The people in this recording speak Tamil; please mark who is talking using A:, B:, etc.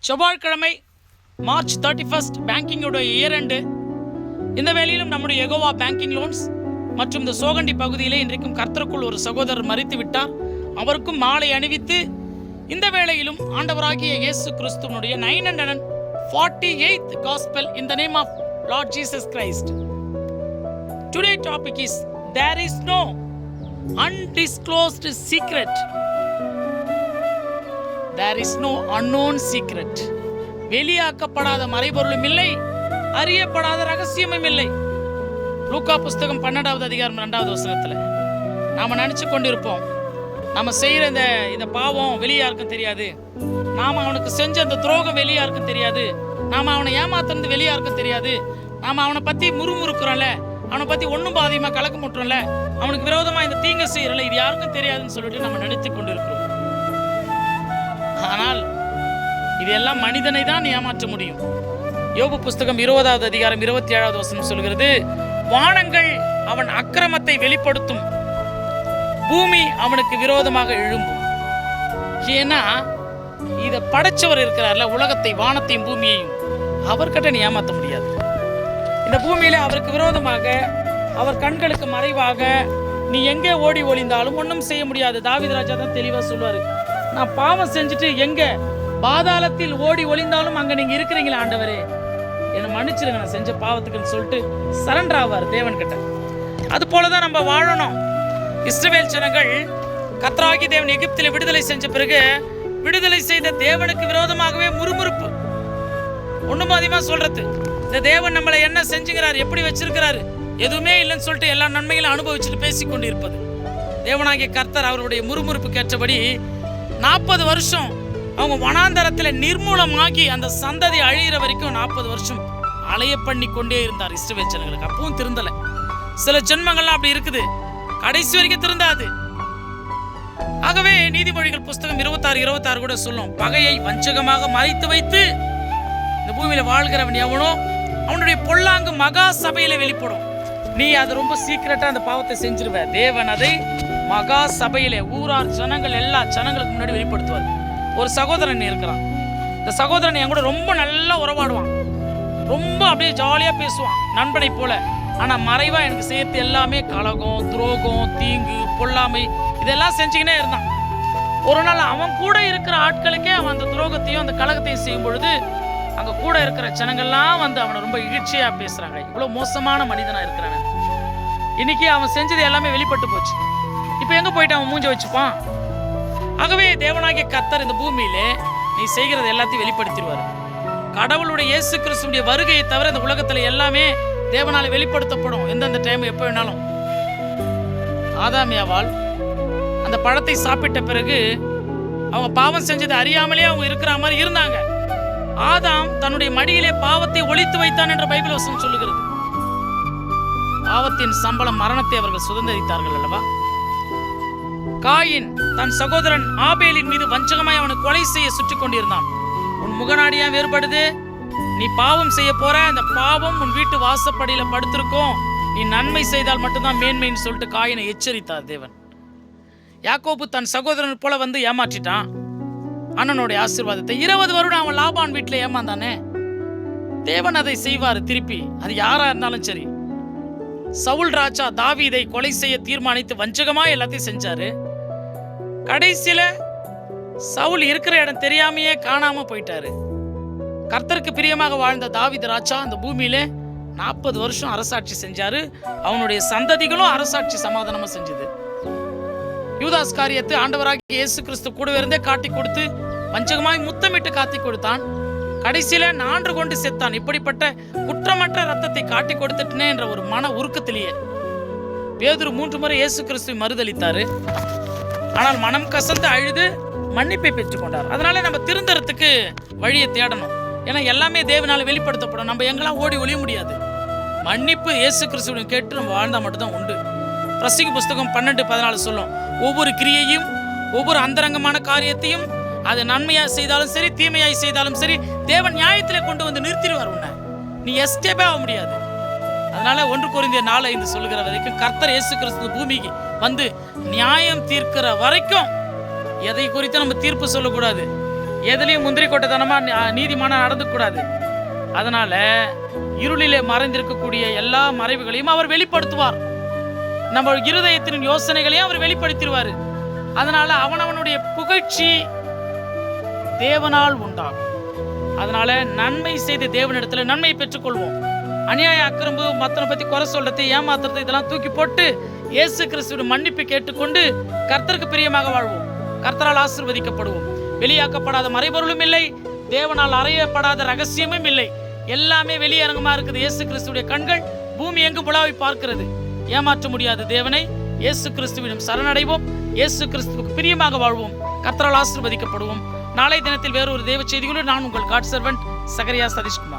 A: செவ்வாய்க்கிழமை மார்ச் 31 பேங்கிங்கோட இயர் எண்டு. இந்த வேளையிலும் நம்முடைய யெகோவா பேங்கிங் லோன்ஸ் மற்றும் இந்த சோகண்டி பகுதியிலே இன்றைக்கும் கர்த்தருக்குள் ஒரு சகோதரர் மரித்து விட்டார். அவருக்கும் மாலை அணிவித்து இந்த வேளையிலும் ஆண்டவராகிய இயேசு கிறிஸ்துவனுடைய 948th gospel in the name of Lord Jesus Christ. Today's topic is there is no undisclosed secret. There is no unknown secret. வெளியாக்கப்படாத மறைபொருளும் இல்லை, அறியப்படாத ரகசியமும் இல்லை. லூக்கா புஸ்தகம் 12வது அதிகாரம் 2வது வசனத்துல நாம நினைச்சு கொண்டிருப்போம், நம்ம செய்யற இந்த பாவம் வெளியே யாருக்கும் தெரியாது, நாம அவனுக்கு செஞ்ச அந்த துரோகம் வெளியே யாருக்கும் தெரியாது, நாம அவனை ஏமாத்துறது வெளியே யாருக்கும் தெரியாது, நாம அவனை பத்தி முறுமுறுக்கிறோம்ல, அவனை பத்தி ஒன்றும் பாதியமா கலக்க முட்டுறோம்ல, அவனுக்கு விரோதமா இந்த தீங்கு செய்யறல, இது யாருக்கும் தெரியாதுன்னு சொல்லிட்டு நம்ம நினைத்து கொண்டிருக்கிறோம். ஆனால் இதெல்லாம் மனிதனை தான் ஏமாற்ற முடியும். யோபு புஸ்தகம் 20வது அதிகாரம் 27வது வசனம் சொல்கிறது, வானங்கள் அவன் அக்கிரமத்தை வெளிப்படுத்தும், பூமி அவனுக்கு விரோதமாக எழும்பும். ஏன்னா இதை படைச்சவர் இருக்கிறார்ல, உலகத்தை, வானத்தையும் பூமியையும், அவர்கிட்ட நீ ஏமாற்ற முடியாது. இந்த பூமியில அவருக்கு விரோதமாக, அவர் கண்களுக்கு மறைவாக நீ எங்கே ஓடி ஒளிந்தாலும் ஒன்றும் செய்ய முடியாது. தாவீது ராஜா தான் தெளிவா சொல்லுவாரு, நான் பாவம் செஞ்சுட்டு எங்க பாதாளத்தில் ஓடி ஒளிந்தாலும் அங்க நீங்க இருக்கிறீங்களா ஆண்டவரே, என்னை மன்னிச்சிருங்க நான் செஞ்ச பாவத்துக்குன்னு சொல்லிட்டு சரண்டர் ஆவார் தேவன் கிட்ட. அது போலதான் நம்ம வாழணும். இஸ்ரவேல் ஜனங்கள் கர்த்தராகிய தேவன் எகிப்தில் விடுதலை செஞ்ச பிறகு விடுதலை செய்த தேவனுக்கு விரோதமாகவே முறுமுறுப்பு, ஒண்ணும் அதிகமா சொல்றது, இந்த தேவன் நம்மளை என்ன செஞ்சுக்கிறார், எப்படி வச்சிருக்கிறாரு, எதுவுமே இல்லைன்னு சொல்லிட்டு எல்லா நன்மைகளும் அனுபவிச்சுட்டு பேசிக்கொண்டு இருப்பது. தேவனாகிய கர்த்தர் அவருடைய முறுமுறுப்புக்கு ஏற்றபடி 40 வருஷம் அவங்க வனாந்தரத்தில் நிர்மூலமாகி அந்த சந்ததி அழிகிற வரைக்கும் 40 வருஷம் அலைய பண்ணி கொண்டே இருந்தார் இஸ்ரவேல் ஜனங்களுக்கு. அப்பவும் திருந்தல. சில ஜென்மங்கள்லாம் அப்படி இருக்குது, கடைசி வரைக்கும் திருந்தாது. ஆகவே நீதிமொழிகள் புஸ்தகம் 26 கூட சொல்லும், பகையை வஞ்சகமாக மறைத்து வைத்து இந்த பூமியில வாழ்கிறவன் எவனோ அவனுடைய பொல்லாங்கு மகா சபையில வெளிப்படும். நீ அது ரொம்ப சீக்கிரட்டா அந்த பாவத்தை செஞ்சிருவ, தேவன் அதை மகா சபையிலே, ஊரார் ஜனங்கள் எல்லா ஜனங்களுக்கு முன்னாடி வெளிப்படுத்துவார். ஒரு சகோதரன் இருக்கிறான், இந்த சகோதரன் என் கூட ரொம்ப நல்லா உறவாடுவான், ரொம்ப அப்படியே ஜாலியா பேசுவான், நண்பனை போல. ஆனா மறைவா எனக்கு செய்யறது எல்லாமே கலகம், துரோகம், தீங்கு, பொல்லாமை, இதெல்லாம் செஞ்சுக்கினே இருந்தான். ஒரு நாள் அவன் கூட இருக்கிற ஆட்களுக்கே அவன் அந்த துரோகத்தையும் அந்த கலகத்தையும் செய்யும் பொழுது அங்க கூட இருக்கிற ஜனங்கள்லாம் வந்து அவனை ரொம்ப இகழ்ச்சியா பேசுறாங்க, இவ்வளவு மோசமான மனிதனா இருக்கிறான். இன்னைக்கு அவன் செஞ்சது எல்லாமே வெளிப்பட்டு போச்சு. இப்ப எங்க போயிட்டு அவன் மூஞ்ச வச்சுப்பான்? ஆகவே தேவனாகிய கர்த்தர் இந்த பூமியிலே நீ செய்கிறது எல்லாத்தையும் வெளிப்படுத்திடுவார். கடவுளுடைய இயேசு கிறிஸ்துடைய வருகையை தவிர இந்த உலகத்துல எல்லாமே தேவனால வெளிப்படுத்தப்படும், எந்தெந்த டைம் எப்ப வேணாலும். ஆதாமியாவால் அந்த பழத்தை சாப்பிட்ட பிறகு அவங்க பாவம் செஞ்சது அறியாமலே அவங்க இருக்கிற மாதிரி இருந்தாங்க. ஆதாம் தன்னுடைய மடியிலே பாவத்தை ஒளித்து வைத்தான் என்ற பைபிள் வசனம் சொல்லுகிறது. பாவத்தின் சம்பளம் மரணத்தை அவர்கள் சுதந்திரித்தார்கள் அல்லவா? காயின் தன் சகோதரன் ஆபேலின் மீது வஞ்சகமாய் அவனை கொலை செய்ய சுற்றி கொண்டிருந்தான். உன் முகநாடியா வேறுபடுது, நீ பாவம் செய்ய போற, அந்த பாவம் உன் வீட்டு வாசப்படியில படுத்திருக்கும், நீ நன்மை செய்தால் மட்டும்தான் மேன்மைன்னு சொல்லிட்டு காயினை எச்சரித்தார் தேவன். யாக்கோபு தன் சகோதரன் போல வந்து ஏமாற்றிட்டான் அண்ணனுடைய ஆசீர்வாதத்தை. 20 வருடம் அவன் லாபான் வீட்டுல ஏமாந்தானே, தேவன் அதை செய்வாரு திருப்பி, அது யாரா இருந்தாலும் சரி. சவுல் ராஜா தாவீதை கொலை செய்ய தீர்மானித்து வஞ்சகமா எல்லாத்தையும் செஞ்சாரு. கடைசியில சவுல் இருக்கிற இடம் தெரியாமையே காணாம போயிட்டாரு. கர்த்தருக்கு பிரியமாக வாழ்ந்த தாவீது ராஜா அந்த பூமியில 40 வருஷம் அரசாட்சி செஞ்சாரு. அவனுடைய சந்ததிகளும் அரசாட்சி சமாதானமா செஞ்சது. யூதாஸ் காரியத்தை ஆண்டவராகிய இயேசு கிறிஸ்து கூடவே இருந்தே காட்டி கொடுத்து வஞ்சகமாய் முத்தமிட்டு காட்டி கொடுத்தான். கடைசியில நான்று கொண்டு செத்தான். இப்படிப்பட்ட குற்றமற்ற ரத்தத்தை காட்டி கொடுத்துட்டனே என்ற ஒரு மன உருக்கத்திலேயே பேதுரு 3 முறை இயேசு கிறிஸ்துவை மறுதலித்தாரு. ஆனால் மனம் கசந்து அழுது மன்னிப்பை பெற்றுக் கொண்டார். அதனால நம்ம திருந்தறதுக்கு வழியை தேடணும். ஏன்னா எல்லாமே தேவனால வெளிப்படுத்தப்படும், நம்ம எங்கெல்லாம் ஓடி ஒளிய முடியாது. மன்னிப்பு இயேசு கிறிஸ்துவை கேட்டு நம்ம வாழ்ந்தா மட்டும்தான் உண்டு. பிரசங்கி புஸ்தகம் 12:14 சொல்லும், ஒவ்வொரு கிரியையும் ஒவ்வொரு அந்தரங்கமான காரியத்தையும் அது நன்மையாய் செய்தாலும் சரி தீமையாய் செய்தாலும் சரி தேவன் நியாயத்திலே கொண்டு வந்து நிறுத்திடுவார். உன்னை நீ எஸ்கேப்பே ஆக முடியாது. அதனால 1 கொரிந்தியர் 4:5 சொல்லுகிற வரைக்கும் கர்த்தர் இயேசு கிறிஸ்து பூமிக்கு வந்து நியாயம் தீர்க்கிற வரைக்கும் எதை குறித்து நம்ம தீர்ப்பு சொல்லக்கூடாது. எதுலேயும் முந்திரி கொட்டத்தனமாக நீதிமானா நடந்துக்கூடாது. அதனால இருளிலே மறைந்திருக்கக்கூடிய எல்லா மறைவுகளையும் அவர் வெளிப்படுத்துவார். நம்ம இருதயத்தின் யோசனைகளையும் அவர் வெளிப்படுத்திடுவார். அதனால அவனவனுடைய புகழ்ச்சி தேவனால் உண்டாகும். அதனால நன்மை செய்த தேவனிடத்துல நன்மை பெற்றுக்கொள்வோம். அநியாய அக்கிரம்பு, மத்தனை பத்தி குறை சொல்றது, ஏமாத்துறது, இதெல்லாம் தூக்கி போட்டு இயேசு கிறிஸ்துவின் மன்னிப்பை கேட்டுக்கொண்டு கர்த்தருக்கு பிரியமாக வாழ்வோம். கர்த்தரால் ஆசீர்வதிக்கப்படுவோம். வெளியாக்கப்படாத மறைபொருளும் இல்லை, தேவனால் அறியப்படாத ரகசியமும் இல்லை. எல்லாமே வெளியரங்கமா இருக்குது. இயேசு கிறிஸ்துடைய கண்கள் பூமி எங்கும் புலாவை பார்க்கிறது. ஏமாற்ற முடியாத தேவனை இயேசு கிறிஸ்துவிடம் சரணடைவோம். இயேசு கிறிஸ்துவுக்கு பிரியமாக வாழ்வோம். கர்த்தரால் ஆசீர்வதிக்கப்படுவோம். நாளை தினத்தில் வேறொரு தேவ செய்திகளோடு நான் உங்கள் காட் சர்வன்ட் சகரியா சதீஷ்குமார்.